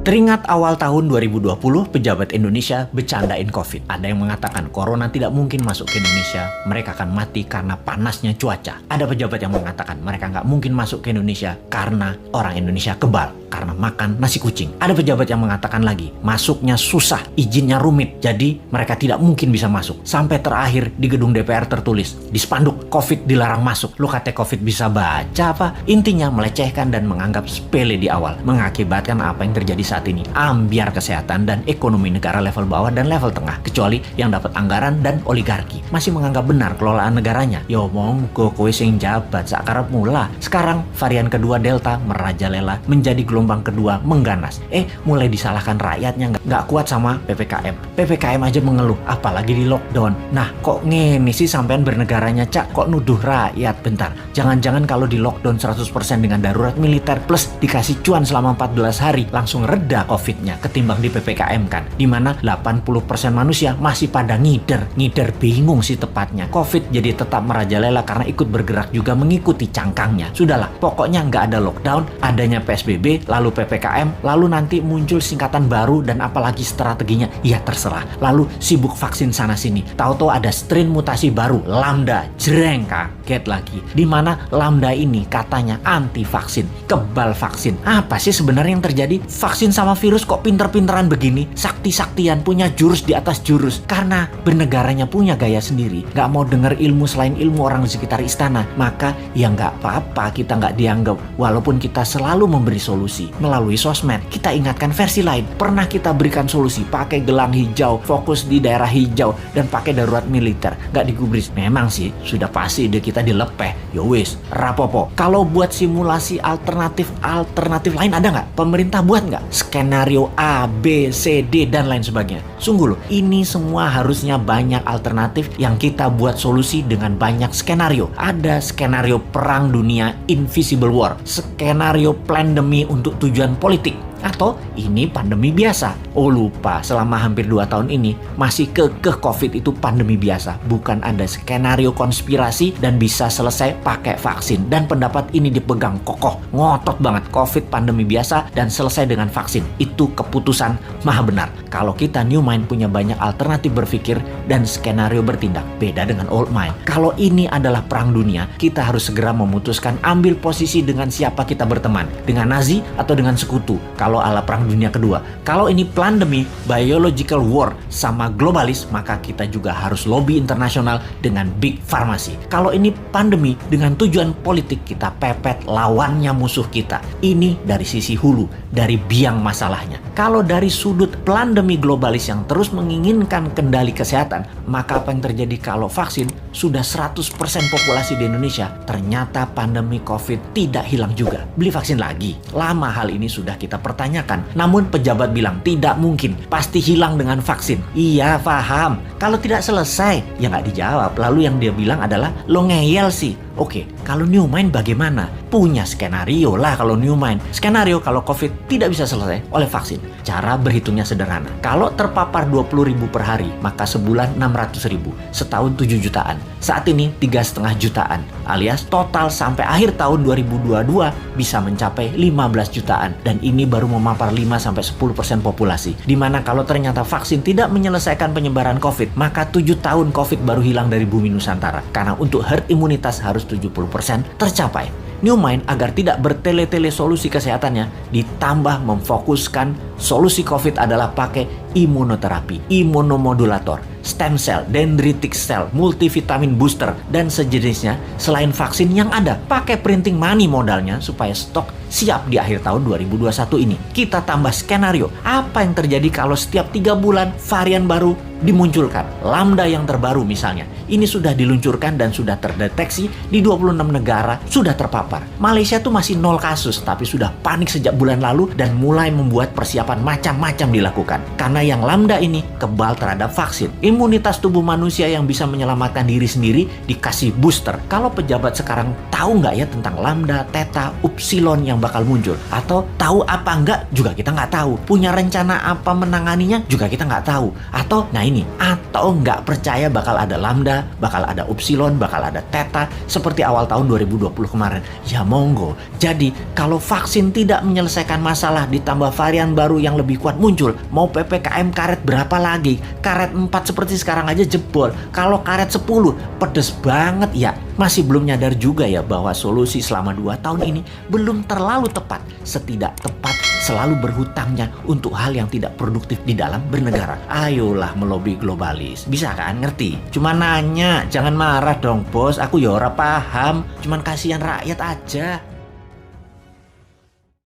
Teringat awal tahun 2020, pejabat Indonesia bercandain COVID. Ada yang mengatakan corona tidak mungkin masuk ke Indonesia, mereka akan mati karena panasnya cuaca. Ada pejabat yang mengatakan mereka nggak mungkin masuk ke Indonesia karena orang Indonesia kebal, karena makan nasi kucing. Ada pejabat yang mengatakan lagi, masuknya susah, izinnya rumit, jadi mereka tidak mungkin bisa masuk. Sampai terakhir di gedung DPR tertulis, di spanduk, COVID dilarang masuk. Lu kata COVID bisa baca apa? Intinya melecehkan dan menganggap sepele di awal, mengakibatkan apa yang terjadi saat ini, ambiar kesehatan dan ekonomi negara level bawah dan level tengah, kecuali yang dapat anggaran dan oligarki masih menganggap benar kelolaan negaranya. Yo monggo kowe sing jabat sakarep mula. Sekarang varian kedua Delta merajalela, menjadi gelombang kedua mengganas. Mulai disalahkan rakyatnya nggak kuat sama PPKM aja mengeluh, apalagi di lockdown. Nah kok ngene sih sampean bernegaranya, Cak? Kok nuduh rakyat? Bentar, jangan-jangan kalau di lockdown 100% dengan darurat militer plus dikasih cuan selama 14 hari langsung reda COVID-nya ketimbang di PPKM kan, dimana 80% manusia masih pada ngider bingung sih tepatnya. COVID jadi tetap merajalela karena ikut bergerak juga mengikuti cangkangnya. Sudahlah, pokoknya nggak ada lockdown, adanya PSBB, lalu PPKM, lalu nanti muncul singkatan baru dan apalagi strateginya, ya terserah. Lalu sibuk vaksin sana sini, tahu-tahu ada strain mutasi baru, Lambda, jreng, kaget lagi. Dimana Lambda ini katanya anti vaksin, kebal vaksin. Apa sih sebenarnya yang terjadi? Vaksin sama virus kok pinter-pinteran begini, sakti-saktian, punya jurus di atas jurus, karena bernegaranya punya gaya sendiri, nggak mau dengar ilmu selain ilmu orang di sekitar istana. Maka ya nggak apa-apa kita nggak dianggap, walaupun kita selalu memberi solusi melalui sosmed. Kita ingatkan versi lain, pernah kita berikan solusi pakai gelang hijau, fokus di daerah hijau, dan pakai darurat militer, nggak digubris. Memang sih sudah pasti ide kita dilepeh, yowis rapopo. Kalau buat simulasi alternatif lain ada nggak? Pemerintah buat nggak? Skenario A, B, C, D, dan lain sebagainya. Sungguh loh, ini semua harusnya banyak alternatif yang kita buat solusi dengan banyak skenario. Ada skenario perang dunia, invisible war, skenario pandemi untuk tujuan politik, atau ini pandemi biasa. Oh lupa, selama hampir 2 tahun ini masih kekeh COVID itu pandemi biasa, bukan ada skenario konspirasi dan bisa selesai pakai vaksin. Dan pendapat ini dipegang kokoh, ngotot banget, COVID pandemi biasa dan selesai dengan vaksin. Itu keputusan maha benar. Kalau kita New Mind punya banyak alternatif berpikir dan skenario bertindak, beda dengan Old Mind. Kalau ini adalah perang dunia, kita harus segera memutuskan ambil posisi dengan siapa kita berteman, dengan Nazi atau dengan sekutu. Kalau ala perang dunia kedua, kalau ini pandemi, biological war sama globalis, maka kita juga harus lobby internasional dengan big farmasi. Kalau ini pandemi dengan tujuan politik, kita pepet lawannya musuh kita. Ini dari sisi hulu, dari biang masalahnya. Kalau dari sudut pandemi globalis yang terus menginginkan kendali kesehatan, maka apa yang terjadi kalau vaksin sudah 100% populasi di Indonesia, ternyata pandemi COVID tidak hilang juga? Beli vaksin lagi? Lama hal ini sudah kita pertanyakan. Namun pejabat bilang tidak mungkin, pasti hilang dengan vaksin. Iya paham, kalau tidak selesai ya nggak dijawab. Lalu yang dia bilang adalah lo ngeyel sih. Oke, kalau New Mind bagaimana? Punya skenario lah kalau New Mind. Skenario kalau COVID tidak bisa selesai oleh vaksin. Cara berhitungnya sederhana. Kalau terpapar 20.000 per hari, maka sebulan 600.000, setahun 7 jutaan. Saat ini 3,5 jutaan, alias total sampai akhir tahun 2022 bisa mencapai 15 jutaan. Dan ini baru memapar 5-10% populasi. Dimana kalau ternyata vaksin tidak menyelesaikan penyebaran COVID, maka 7 tahun COVID baru hilang dari bumi Nusantara. Karena untuk herd imunitas harus 70% tercapai. New Mind agar tidak bertele-tele solusi kesehatannya, ditambah memfokuskan solusi COVID adalah pakai imunoterapi, imunomodulator, stem cell, dendritic cell, multivitamin booster, dan sejenisnya selain vaksin yang ada. Pakai printing money modalnya supaya stok siap di akhir tahun 2021 ini. Kita tambah skenario, apa yang terjadi kalau setiap 3 bulan varian baru dimunculkan. Lambda yang terbaru misalnya, ini sudah diluncurkan dan sudah terdeteksi di 26 negara, sudah terpapar. Malaysia tuh masih 0 kasus, tapi sudah panik sejak bulan lalu dan mulai membuat persiapan macam-macam dilakukan. Karena yang Lambda ini kebal terhadap vaksin. Imunitas tubuh manusia yang bisa menyelamatkan diri sendiri dikasih booster. Kalau pejabat sekarang tahu nggak ya tentang lambda, theta, upsilon yang bakal muncul? Atau tahu apa enggak juga kita nggak tahu. Punya rencana apa menanganinya juga kita nggak tahu. Atau atau nggak percaya bakal ada lambda, bakal ada upsilon, bakal ada theta seperti awal tahun 2020 kemarin. Ya monggo. Jadi kalau vaksin tidak menyelesaikan masalah ditambah varian baru yang lebih kuat muncul, mau PPKM karet berapa lagi? Karet 4 seperti sekarang aja jebol. Kalau karet 10 pedes banget ya. Masih belum nyadar juga ya bahwa solusi selama 2 tahun ini belum terlalu tepat. Setidak tepat selalu berhutangnya untuk hal yang tidak produktif di dalam bernegara. Ayolah melobi globalis. Bisa kan ngerti? Cuma nanya, jangan marah dong bos. Aku ya ora paham. Cuman kasihan rakyat aja.